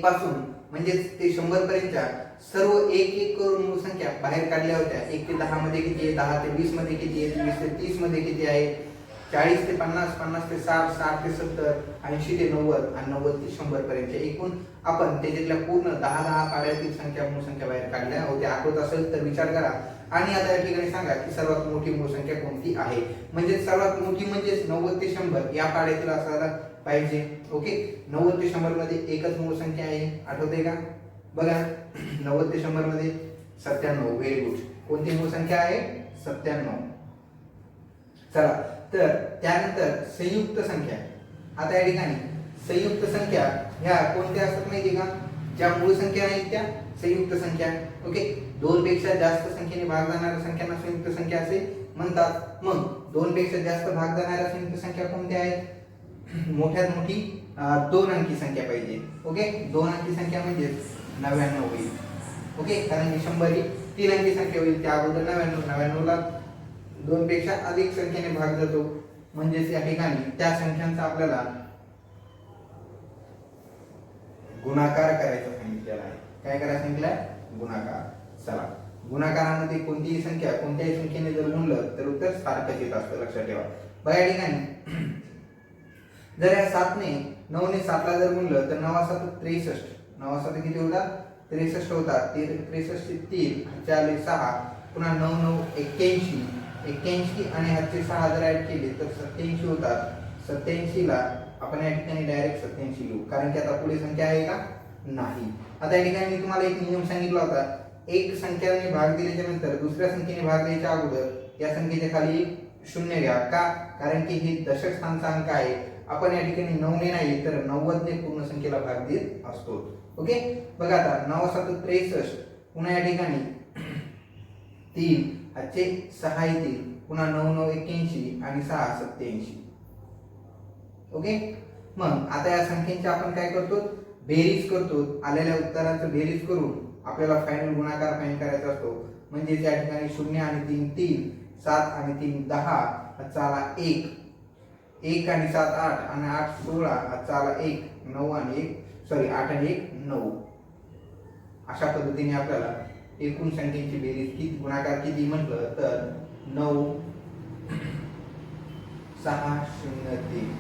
पासून म्हणजेच ते 100 पर्यंतच्या सर्व एक एक करून मूळ संख्या बाहेर काढल्या होत्या. 1 ते 10 मध्ये किती आहे, 10 ते 20 मध्ये किती आहे, 20 ते 30 मध्ये किती आहे, 40 ते 50, 50 ते 60, 60 ते 70, 80 ते 90 आणि 90 ते 100 पर्यंतच्या एकूण आपण त्याच्यातल्या पूर्ण 10 पाड्यातील संख्या मूळ संख्या बाहेर काढल्या होत्या. आठवत असेल तर विचार करा. आणि आता या ठिकाणी सांगा की सर्वात मोठी मूळ संख्या कोणती आहे. म्हणजे सर्वात मोठी म्हणजे 90 ते 100 या पाड्यातील असायला पाहिजे. ओके, 90 ते 100 मध्ये एकच मूळ संख्या आहे, आठवते का? बघा 90 ते 100 मध्ये 97. Very good. कोणती मूळ संख्या आहे? 97. चला, तर त्यानंतर संयुक्त संख्या. आता या ठिकाणी संयुक्त संख्या ह्या कोणत्या असतात माहिती का? ज्या मूळ संख्या आहेत त्या संयुक्त संख्या. ओके, 2 पेक्षा जास्त संख्येने भाग जाणाऱ्या संख्यांना संयुक्त संख्या असे म्हणतात. मग 2 पेक्षा जास्त भाग जाणाऱ्या संयुक्त संख्या कोणत्या आहेत? मोठ्यात मोठी 2 अंकी संख्या पाहिजे. ओके, 2 अंकी संख्या म्हणजे 99 होईल. ओके, कारण की 100 ही 3 अंकी संख्या होईल. त्या अगोदर 99 ला 2 पेक्षा अधिक संख्येने भाग जातो. म्हणजेच या ठिकाणी त्या संख्यांचा आपल्याला गुणाकार करायचा सांगितलेला आहे. काय करायचं सांगितलंय? गुणाकार. चला, गुणाकारामध्ये कोणतीही संख्या कोणत्याही संख्येने जर गुणलं तर उत्तर सारखंच येत असतं, लक्षात ठेवा. बघा या ठिकाणी जर या 7 ने 9 ने 7 ला जर गुणलं तर 9 7 63. 9 7 किती होतात? 63 होतात. 63 चे 3, 4 6, पुन्हा 9 9 81. 81 आणि ह्याचे 6 जर ऍड केले तर 87 होतात. 87 ला आपण या ठिकाणी डायरेक्ट 87 लिहू, कारण की आता पुढे संख्या आहे का? नाही. आता या ठिकाणी मी तुम्हाला एक नियम सांगितला होता. एक संख्येने भाग दिल्याच्या नंतर दुसऱ्या संख्येने भाग द्यायच्या अगोदर या संख्येच्या खाली 0 घ्या. का? कारण की हे दशक स्थानचा अंक आहे. आपण या ठिकाणी 9 ने नाही तर 90 ने पूर्ण संख्येला भाग देत असतो. ओके, बघा आता 9 7 63, पुन्हा या ठिकाणी 3 ह्याचे 6 येतील, पुन्हा 9 9 81 आणि 6 87. ओके, मग आता या संख्येची आपण काय करतो? बेरीज करतो. आलेल्या उत्तरांचं बेरीज करून आपल्याला फायनल गुणाकार फाइंड करायचा असतो. म्हणजे त्या ठिकाणी 0 आणि 3 3, 7 आणि 3 10, चाला 1, 1 आणि 7 8 आणि 8 16, चाला 1 9 आणि 8 आणि 1 9. अशा पद्धतीने आपल्याला एकूण संख्येची बेरीज किती गुणाकार किती म्हटलं तर 9 6 0 3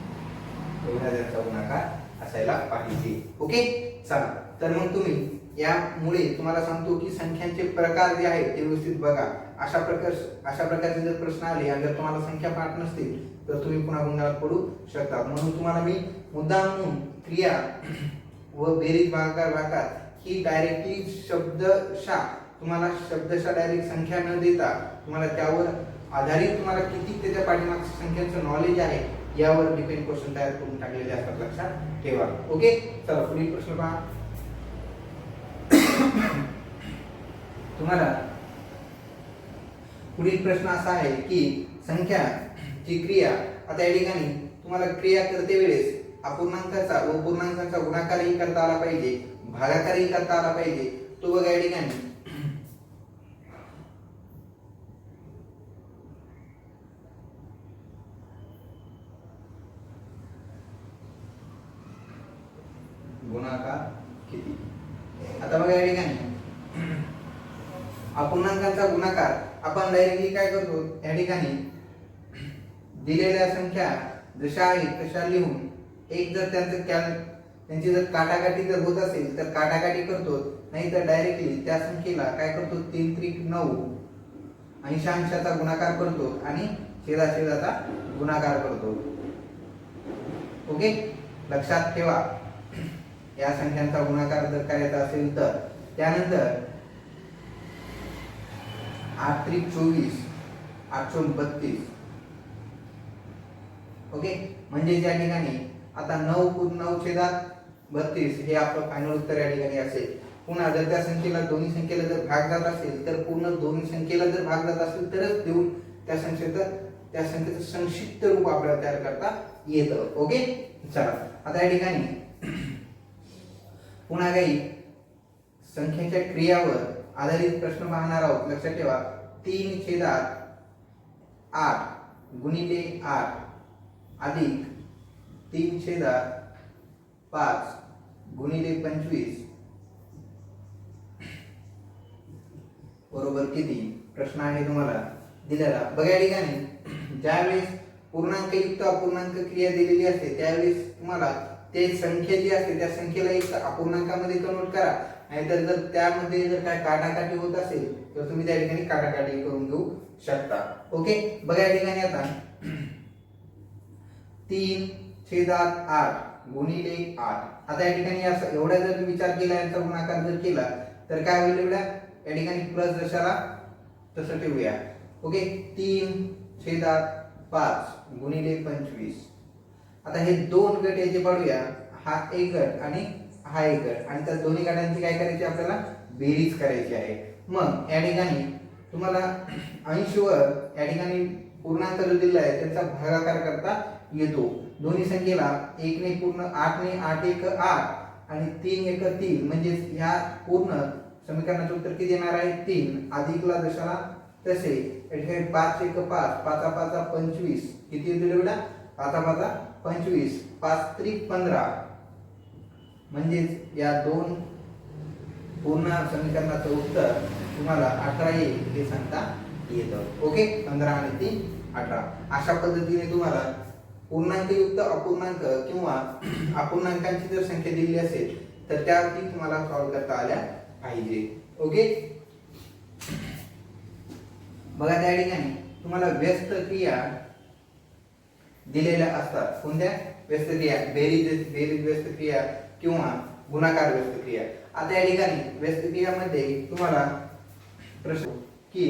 एवढा त्याचा गुणाकार असायला पाहिजे. ओके, चला, तर मग तुम्ही यामुळे तुम्हाला सांगतो की संख्यांचे प्रकार जे आहेत ते व्यवस्थित बघा. अशा प्रकारचे जर प्रश्न आले आणि जर तुम्हाला संख्या पाठ नसतील तर तुम्ही पुन्हा गोंधळात पडू शकता. म्हणून तुम्हाला मी मुद्दामून क्रिया व बेरीज भागाकार ही डायरेक्टली तुम्हाला शब्दशः डायरेक्ट संख्या न देता तुम्हाला त्यावर आधारित तुम्हाला किती त्याच्या पाठीमागच्या संख्यांचं नॉलेज आहे यावर डिपेंड क्वेश्चन तयार करून टाकलेले असतात, लक्षात ठेवा. ओके, चला पुढील प्रश्न पहा. तुम्हाला पुढील प्रश्न असा आहे की संख्याची क्रिया. आता या ठिकाणी तुम्हाला क्रिया करते वेळेस अपूर्णांकाचा व पूर्णांकाचा गुणाकारही करता आला पाहिजे, भागाकारही करता आला पाहिजे. तो बघा या ठिकाणी गुणाकार किती. आता बघा या ठिकाणी अपूर्णांकांचा गुणाकार आपण डायरेक्टली काय करतो? या ठिकाणी दिलेल्या संख्या जशा आहेत तशा लिहून एक जर त्यांची जर काटाकाटी जर होत असेल तर काटाकाटी करतो, नाही तर डायरेक्टली त्या संख्येला काय करतो? 3 त्रिक 9 अंशांशाचा गुणाकार करतो आणि छेदाछेदाचा गुणाकार करतो. ओके, लक्षात ठेवा. या संख्यांचा गुणाकार जर करायचा असेल तर त्यानंतर 8 त्रिक 24, 8 चौक 32. ओके, म्हणजे या ठिकाणी आता 9 छेदात 32 हे आपलं फायनल उत्तर या ठिकाणी असेल. पुन्हा जर त्या संख्येला दोन्ही संख्येला जर भाग जात असेल तर पूर्ण दोन्ही संख्येला जर भाग जात असेल तरच देऊन त्या संख्येचं संक्षिप्त रूप आपल्याला तयार करता येतं. ओके, चला आता या ठिकाणी पुन्हा काही संख्येच्या क्रियावर आधारित प्रश्न पाहणार आहोत. लक्षात ठेवा. 3 छेदात 8 गुणिले 8 अधिक 3 छेदात 5 गुणिले 25 बरोबर किती? प्रश्न आहे तुम्हाला दिलेला. बघा या ठिकाणी ज्यावेळेस पूर्णांकयुक्त अपूर्णांक क्रिया दिलेली असते त्यावेळेस तुम्हाला ते संख्या जी असते त्या संख्येला एक अपूर्णांकामध्ये कन्वर्ट करा, नाहीतर जर त्यामध्ये जर काय काटाकाटी होत असेल तर तुम्ही त्या ठिकाणी काटाकाटी करून घेऊ शकता. ओके, बघा या ठिकाणी आता 3/8 गुणिले 8. आता या ठिकाणी असं एवढा जर विचार केला, यांचा गुणाकार जर केला तर काय होईल? एवढा या ठिकाणी प्लस जशाला तसं ठेवूया. ओके, 3/5 गुणिले 25. आता हे दोन गट याचे पाडूया, हा एक गट आणि हा एक गट, आणि त्या दोन्ही गटांची काय करायची? आपल्याला बेरीज करायची आहे. मग या ठिकाणी तुम्हाला अंशवर या ठिकाणी पूर्णांक जो दिला आहे त्याचा भागाकार करता येतो. दोन्ही संख्येला 1 ने पूर्ण 8 ने 8 1 8 आणि 3 1 3, म्हणजे ह्या पूर्ण समीकरणाचे उत्तर किती येणार आहे? 3. अधिकला जशाला तसे या ठिकाणी 5 1 5 5 5 25 किती येतो बेटा? 5 5 25 5 3 15, म्हणजेच या दोन पूर्ण समीकरणाचं उत्तर तुम्हाला 18 येईल हे सांगता येतं. ओके, 15 आणि 3 18. अशा पद्धतीने तुम्हाला पूर्णांकयुक्त अपूर्णांक किंवा अपूर्णांकांची जर संख्या दिलेली असेल तर त्यावरती तुम्हाला सॉल्व्ह करता आल्या पाहिजे. ओके, बघा त्या ठिकाणी तुम्हाला व्यस्त क्रिया दिलेल्या असतात. कोणत्या? व्यस्त क्रिया, बेरीज व्यस्त क्रिया किंवा गुणाकार व्यस्त क्रिया. आता या ठिकाणी व्यस्त क्रियामध्ये तुम्हाला प्रश्न की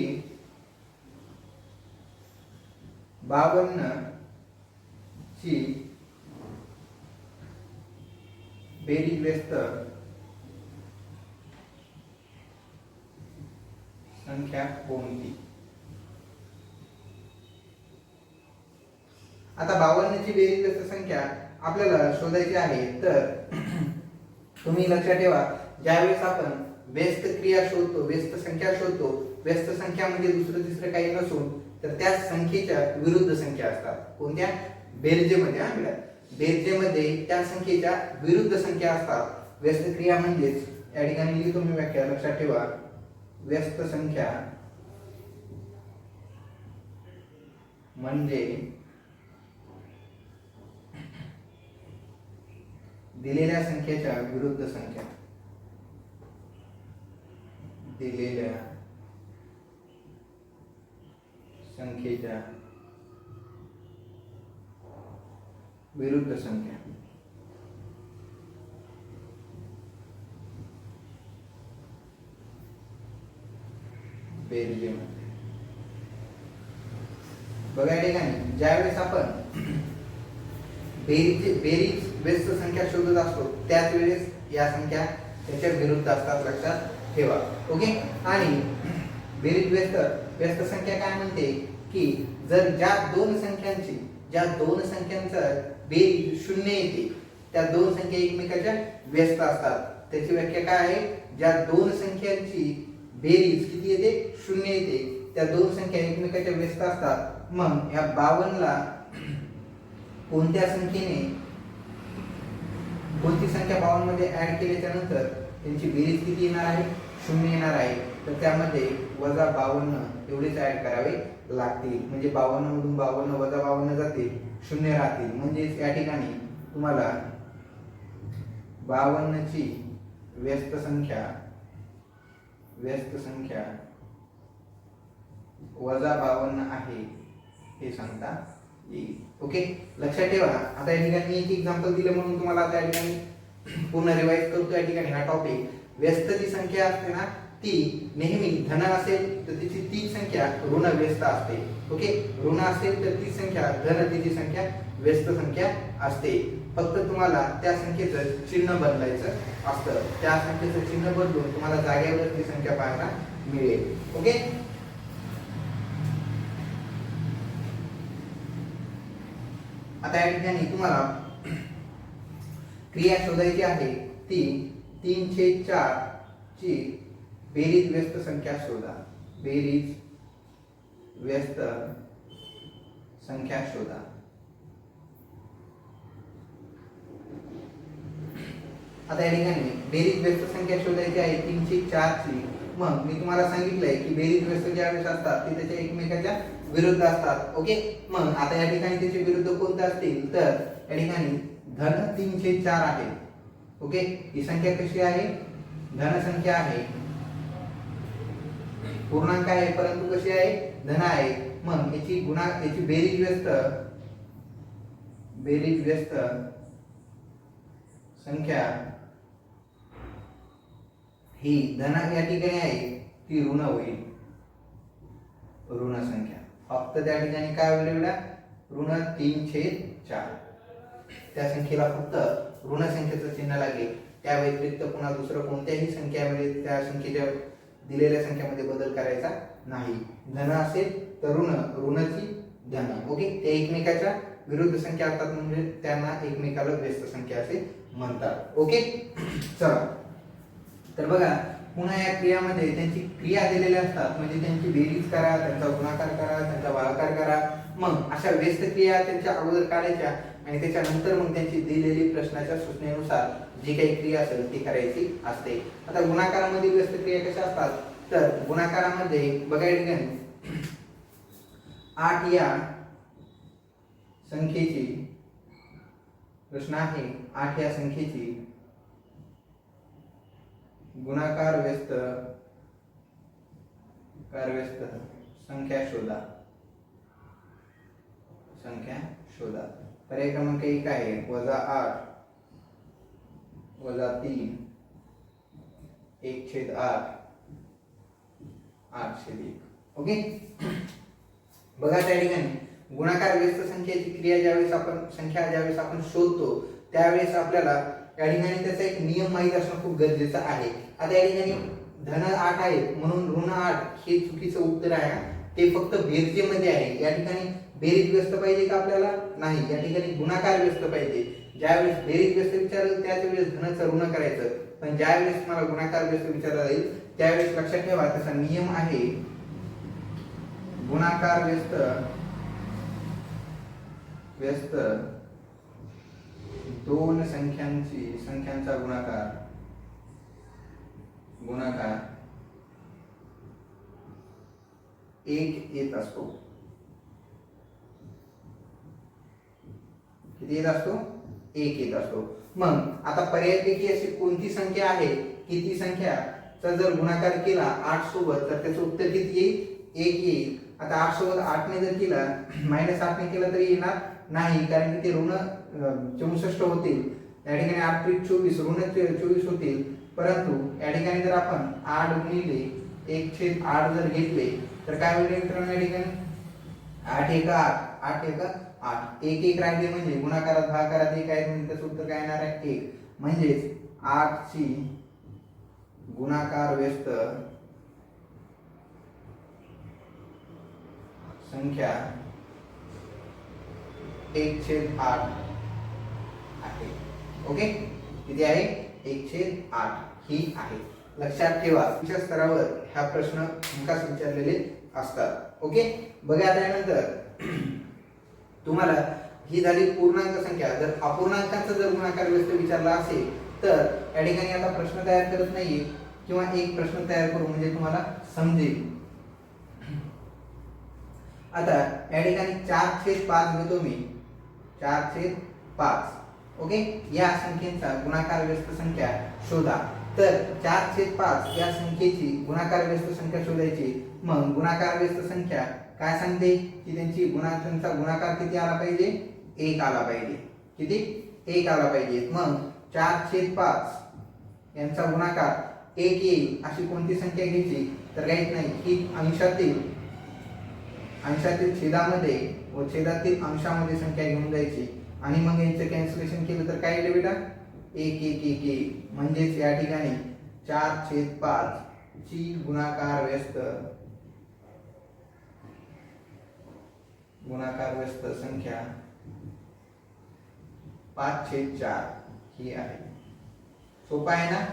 52 ची बेरीज व्यस्त संख्या कोणती? आता 52 ची बेरीज व्यस्त संख्या आपल्याला शोधायची आहे. तर तुम्ही लक्षात ठेवा, ज्यावेळेस आपण व्यस्त क्रिया शोधतो, व्यस्त संख्या शोधतो, व्यस्त संख्या म्हणजे दुसरं तिसरं काही नसून तर त्या संख्येच्या विरुद्ध संख्या असतात. कोणत्या? बेरजेमध्ये. बेरजेमध्ये त्या संख्येच्या विरुद्ध संख्या असतात. व्यस्त क्रिया म्हणजेच या ठिकाणी लिहितो मी व्याख्या, लक्षात ठेवा. व्यस्त संख्या म्हणजे दिलेल्या संख्येच्या विरुद्ध संख्या. दिलेल्या संख्येच्या विरुद्ध संख्या. बेरजेमध्ये. बघा या ठिकाणी ज्यावेळेस आपण बेरीज व्यस्त संख्या शोधत असतो त्याच वेळेस या संख्या त्याच्या विरुद्ध असतात, लक्षात ठेवा. ओके, आणि बेरीज व्यस्त संख्या काय म्हणते की जर ज्या दोन संख्यांचा बेरीज 0 येते त्या दोन संख्या एकमेकांच्या व्यस्त असतात. त्याची व्याख्या काय आहे? ज्या दोन संख्यांची बेरीज किती येते? 0 येते, त्या दोन संख्या एकमेकांच्या व्यस्त असतात. मग या 52 ला कोणत्या संख्येने कोणती संख्या 52 मध्ये ऍड केल्याच्या नंतर त्यांची बेरीज किती येणार आहे? 0 येणार आहे. तर त्यामध्ये -52 एवढेच ऍड करावे लागतील. म्हणजे 52 मधून 52 -52 जातील, 0 राहतील. म्हणजे या ठिकाणी तुम्हाला 52 ची व्यस्त संख्या -52 आहे हे सांगता येईल. ओके, लक्षात ठेवा. आता या ठिकाणी मी एक एक्झाम्पल दिलं म्हणून तुम्हाला आता या ठिकाणी पुन्हा रिवाइज करतो. या ठिकाणी हा टॉपिक, व्यस्त जी संख्या असते ना ती नेहमी धन असेल तर तिची ती संख्या ऋण व्यस्त असते. ओके, ऋण असेल तर ती संख्या धन, तिची संख्या व्यस्त संख्या असते. फक्त तुम्हाला त्या संख्येचं चिन्ह बदलायचं असतं. त्या संख्येचं चिन्ह बदलून तुम्हाला जागेवर ती संख्या पाहायला मिळेल. ओके, आता या ठिकाणी तुम्हाला क्रिया शोधायची आहे ती 3/4 ची बेरीज व्यस्त संख्या शोधा. बेरीज व्यस्त संख्या शोधा. आता या ठिकाणी बेरीज व्यस्त संख्या शोधायची आहे 304 ची. मग मी तुम्हाला सांगितलंय की बेरीज व्यस्त ज्यावेळेस असतात ते त्याच्या एकमेकाच्या विरुद्ध असतात. ओके, मग आता या ठिकाणी त्याचे विरुद्ध कोणते असतील तर या ठिकाणी धन 304 आहे. ओके, ही संख्या कशी आहे? धन संख्या आहे, पूर्णांक आहे परंतु कशी आहे? धन आहे. मग याची बेरीज व्यस्त संख्या ही धन या ठिकाणी आहे ती ऋण होईल, ऋण संख्या. फक्त त्या ठिकाणी काय होईल बेटा? ऋण 3/4. त्या संख्येला फक्त ऋण संख्येचं चिन्ह लागेल. त्या व्यतिरिक्त पुन्हा दुसरं कोणत्याही संख्यामध्ये त्या संख्येच्या दिलेल्या संख्येमध्ये बदल करायचा नाही. धन असेल तर ऋण, ऋणाची धन. ओके, ते एकमेकाच्या विरुद्ध संख्या असतात म्हणजे त्यांना एकमेकाला व्यस्त संख्या असे म्हणतात. ओके, चला तर बघा पुन्हा या क्रियामध्ये त्यांची क्रिया दिलेल्या असतात म्हणजे त्यांची बेरीज करा, त्यांचा गुणाकार करा, त्यांचा भागाकार करा. मग अशा व्यस्त क्रिया त्यांच्या अगोदर काढायच्या आणि त्याच्यानंतर मग त्यांची दिलेली प्रश्नाच्या सूचनेनुसार जी काही क्रिया असेल ती करायची असते. आता गुणाकारामध्ये व्यस्त क्रिया कशा असतात तर गुणाकारामध्ये बघा या ठिकाणी 8 या संख्येची प्रश्न आहे. 8 या संख्येची गुणाकार व्यस्त संख्या शोधा. पर्याय क्रमांक 1 आहे -8 -3 1/8 8/1. ओके, बघा त्या ठिकाणी गुणाकार व्यस्त संख्येची क्रिया ज्यावेळेस आपण शोधतो त्यावेळेस आपल्याला या ठिकाणी त्याचा एक नियम माहित असणं खूप गरजेचं आहे. आता या ठिकाणी धन 8 आहे म्हणून ऋण 8 हे चुकीचं उत्तर आहे. ते फक्त बेरजेमध्ये आहे. या ठिकाणी बेरीज व्यस्त पाहिजे का आपल्याला? नाही, या ठिकाणी गुणाकार व्यस्त पाहिजे. ज्यावेळेस बेरीज व्यस्त विचारलं त्याच वेळेस धनचं ऋण करायचं, पण ज्यावेळेस मला गुणाकार व्यस्त विचारला जाईल त्यावेळेस लक्षात ठेवा त्याचा नियम आहे गुणाकार व्यस्त दोन संख्यांचा गुणाकार 1 येत असतो. किती येत असतो? 1 येत असतो. मग आता पर्यायपैकी अशी कोणती संख्या आहे की ती संख्याचा जर गुणाकार केला 8 सोबत तर त्याचं उत्तर किती येईल? 1 येईल. आता 8 सोबत 8 ने जर केला -8 ने केला तरी येणार नाही, कारण की ते ऋण 64 होतील. या ठिकाणी 8 × 24 ऋण 24 होतील. परंतु या ठिकाणी जर आपण 8 गुणिले 1/8 जर घेतले तर काय होईल मित्रांनो? या ठिकाणी 8 × 1 = 8 × 8 1 राहिले म्हणजे गुणाकारात भागाकारात 1 आहे म्हणजे त्याचं उत्तर काय येणार आहे? 1. म्हणजेच 8 ची गुणाकार व्यस्त संख्या 1/8 आहे. ओके, किती आहे? 1/8 ही आहे. लक्षात ठेवा तुमच्या स्तरावर हा प्रश्न हमखास विचारलेले असतात. ओके, बघा त्यानंतर तुम्हाला ही झाली पूर्णांक संख्या. जर अपूर्णांकांचा जर गुणाकार व्यस्त विचारला असेल तर या ठिकाणी आता प्रश्न तयार करत नाहीये किंवा एक प्रश्न तयार करू म्हणजे तुम्हाला समजेल. आता या ठिकाणी 4/5 घेतो मी. 4/5. ओके, या संख्येचा गुणाकार व्यस्त संख्या शोधा. तर 4/5 या संख्येची गुणाकार व्यस्त संख्या शोधायची. मग गुणाकार व्यस्त संख्या काय सांगते की त्यांची गुणाकारांचा गुणाकार किती आला पाहिजे? 1 आला पाहिजे. किती? 1 आला पाहिजे. मग 4/5 यांचा गुणाकार 1 येईल अशी कोणती संख्या घ्यायची? तर काहीच नाही, ही अंशातील छेदामध्ये व छेदातील अंशामध्ये संख्या घेऊन जायची आणि मग यांचं कॅन्सलेशन केलं तर काय येईल बेटा? 1 1 1 1. म्हणजेच या ठिकाणी 4/5 ची गुणाकार व्यस्त संख्या 5/4 ही आहे. सोपा आहे ना?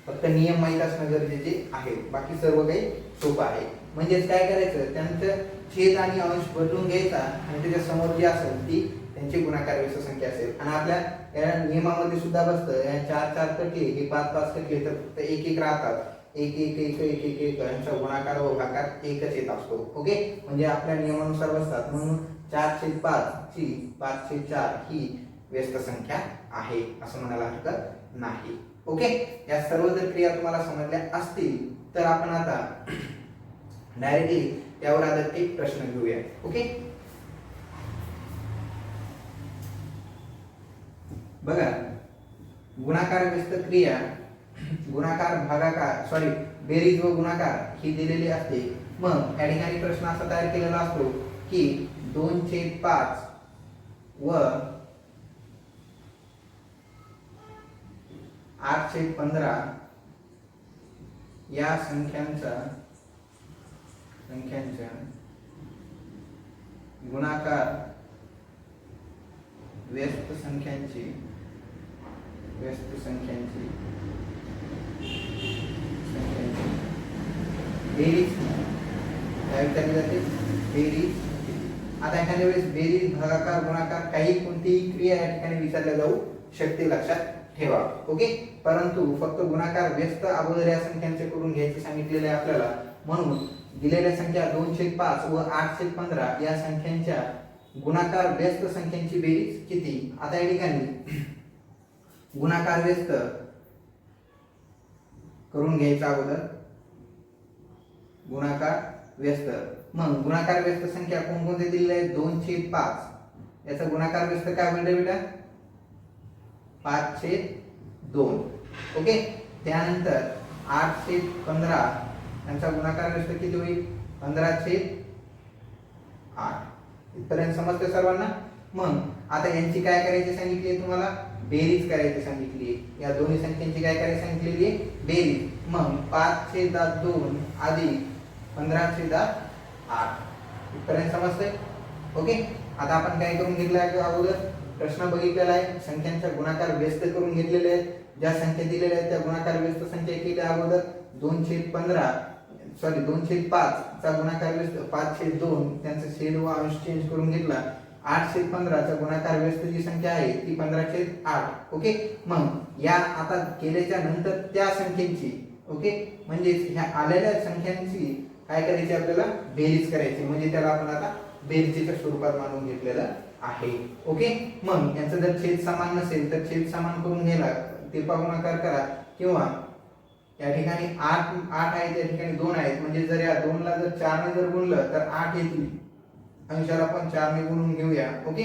फक्त नियम माहित असणं गरजेचे आहे, बाकी सर्व काही सोपं आहे. म्हणजेच काय करायचं, त्यांचं छेद आणि अंश बदलून घ्यायचा आणि त्याच्या समोर जी असेल ती त्यांची गुणाकार व्यस्त संख्या असेल. आणि आपल्या या नियमामध्ये सुद्धा बसतं, या 4 4 कटले हे 5 5 कटले तर फक्त 1 1 राहतात. 1 1 1 1 1 1 यांचा गुणाकार व भागाकार एकच येत असतो. ओके, म्हणजे आपल्या नियमानुसार बसतात. म्हणून 4/5 ची 5/4 ही व्यस्त संख्या आहे असं म्हणायला हरकत नाही. ओके, या सर्व जर क्रिया तुम्हाला समजल्या असतील तर आपण आता डायरेक्टली त्यावर आधारित एक प्रश्न घेऊया. ओके, बघा, गुणाकार व्यस्त क्रिया, गुणाकार भागाकार बेरीज व गुणाकार ही दिलेली असते. मग या ठिकाणी प्रश्न असा तयार केलेला असतो की 2/5 व 8/15 या संख्यांचा गुणाकार व्यस्त संख्यांची बेरीज काय विचारली जाते? बेरीज. आता एखाद्या वेळेस बेरीज, भागाकार, गुणाकार काही कोणतीही क्रिया या ठिकाणी विचारल्या जाऊ शकते, लक्षात ठेवा. ओके, परंतु फक्त गुणाकार व्यस्त अगोदर या संख्यांचे करून घ्यायचे सांगितलेले आहे आपल्याला. म्हणून दिलेल्या संख्या 2/5 व 8/15 या संख्यांच्या गुणाकार व्यस्त संख्यांची बेरीज किती? आता या ठिकाणी गुणाकार व्यस्त करून घ्यायचा अगोदर, गुणाकार व्यस्त. मग गुणाकार व्यस्त संख्या कोणकोणते दिलेले आहेत? 2/5 याचा गुणाकार व्यस्त काय होईल बेटा? 5/2. ओके, त्यानंतर 8/15 यांचा गुणाकार व्यस्त किती होईल? 15/8. इथपर्यंत समजते सर्वांना? मग आता यांची काय करायची सांगितली आहे तुम्हाला? बेरीज करायची सांगितली आहे. या दोन्ही संख्यांची काय करायची सांगितलेली आहे? बेरीज. मग 5/2 अधिक 15/8. इथपर्यंत समजते? ओके, आता आपण काय करून घेतलं आहे अगोदर? प्रश्न बघितलेला आहे, संख्यांचा गुणाकार व्यस्त करून घेतलेले आहेत. ज्या संख्या दिलेल्या आहेत त्या गुणाकार व्यस्त संख्या केल्या अगोदर. 2/5 चा गुणाकार व्यस्त 5/2 त्यांचा छेद व अंश चेंज करून घेतला. 8/15 चा गुणाकार व्यस्त जी संख्या आहे ती 15/8. ओके, मग या आता केल्याच्या नंतर त्या संख्येची, ओके, म्हणजे ह्या आलेल्या संख्यांची काय करायची? आपल्याला बेरीज करायची. म्हणजे त्याला आपण आता बेरजेच्या स्वरूपात मानून घेतलेलं आहे. ओके, मग यांचा जर छेद समान नसेल तर छेद समान करून घ्यायला तिरपा गुणाकार करा, किंवा या ठिकाणी 8 आहे, त्या ठिकाणी 2 आहेत. म्हणजे जर या 2 ला जर 4 ने जर गुणलं तर 8 येतील. अंशाला पण 4 ने गुणून घेऊया. ओके,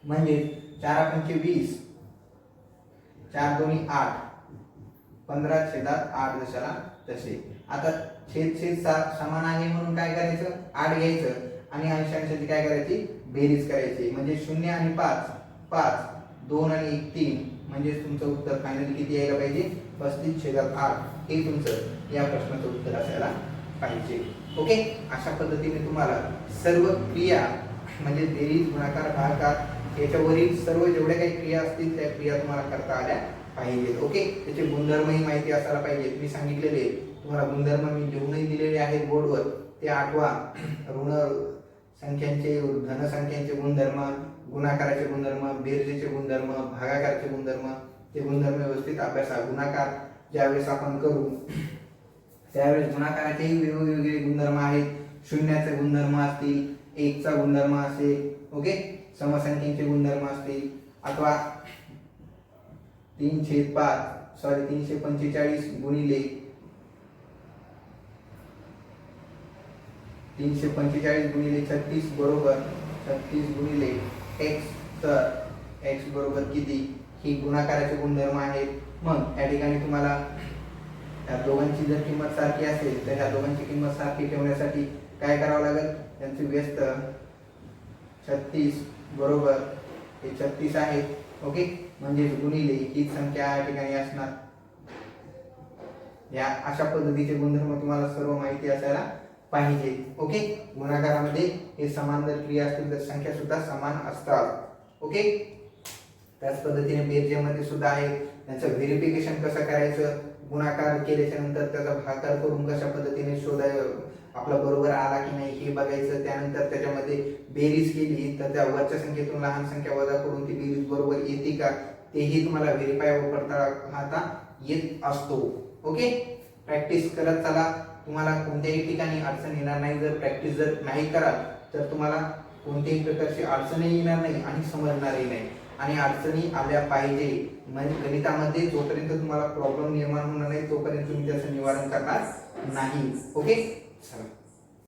म्हणजे 4×5 = 20, 4×2 = 8, 15/8 जशाला तसे. आता छेद समान आहे म्हणून काय करायचं? 8 घ्यायचं आणि अंशांची काय करायची? बेरीज करायची. म्हणजे 0 आणि 5, 2 आणि 1 3, म्हणजे तुमचं उत्तर फायनली किती यायला पाहिजे? 35/8. हे तुमचं या प्रश्नाचं उत्तर असायला पाहिजे. ओके, अशा पद्धतीने तुम्हाला सर्व क्रिया म्हणजे बेरीज, गुणाकार, भागाकार याच्यावरील सर्व जेवढ्या काही क्रिया असतील त्या क्रिया तुम्हाला करता आल्या पाहिजेत. ओके, त्याचे गुणधर्मही माहिती असायला पाहिजे. मी सांगितलेले तुम्हाला गुणधर्म मी लिहूनही दिलेले आहेत बोर्डवर, ते आठवा. ऋण संख्यांचे, धन संख्यांचे गुणधर्म, गुणाकाराचे गुणधर्म, बेरजेचे गुणधर्म, भागाकाराचे गुणधर्म, ते गुणधर्म व्यवस्थित अभ्यासा. गुणाकार ज्यावेळेस आपण करू त्यावेळेस गुणाकाराचेही वेगवेगळे गुणधर्म आहेत. शून्याचे गुणधर्म असतील, 1 चा गुणधर्म असेल, ओके, समसंख्येचे गुणधर्म असतील, अथवा 345 गुणिले 36 बरोबर 36 गुणिले x, तर x बरोबर किती? ही गुणाकाराचे गुणधर्म आहेत. मग या ठिकाणी तुम्हाला या दोघांची जर किंमत सारखी असेल तर ह्या दोघांची किंमत सारखी ठेवण्यासाठी काय करावं लागेल? त्यांचे व्यस्त 36 बरोबर हे 36 आहेत. ओके, म्हणजे गुणिले ही संख्या या ठिकाणी असणार. या अशा पद्धतीचे गुणधर्म तुम्हाला सर्व माहिती असायला पाहिजे. ओके, गुणाकारामध्ये हे समान जर क्रिया असतील तर संख्या सुद्धा समान असतात. ओके, त्याच पद्धतीने बेरजेमध्ये सुद्धा आहे. त्याचं व्हेरिफिकेशन कसं करायचं, गुणाकार केल्याच्या नंतर त्याचा भागाकार करून कशा पद्धतीने शोधाय आपला बरोबर आला की नाही हे बघायचं. त्यानंतर त्याच्यामध्ये बेरीज केली तर त्या वरच्या संख्येतून लहान संख्या वजा करून ती बेरीज बरोबर येते का तेही तुम्हाला व्हेरीफाय व पडताळता येत असतो. ओके, प्रॅक्टिस करत चला, तुम्हाला कोणत्याही ठिकाणी अडचण येणार नाही. जर प्रॅक्टिस जर नाही कराल तर तुम्हाला कोणत्याही प्रकारची अडचणही येणार नाही आणि समजणारही नाही. आणि अडचणी आल्या पाहिजे म्हणजे गणितामध्ये जोपर्यंत तुम्हाला प्रॉब्लेम निर्माण होणार नाही तोपर्यंत तुम्ही त्याचं निवारण करणार नाही. ओके, चला.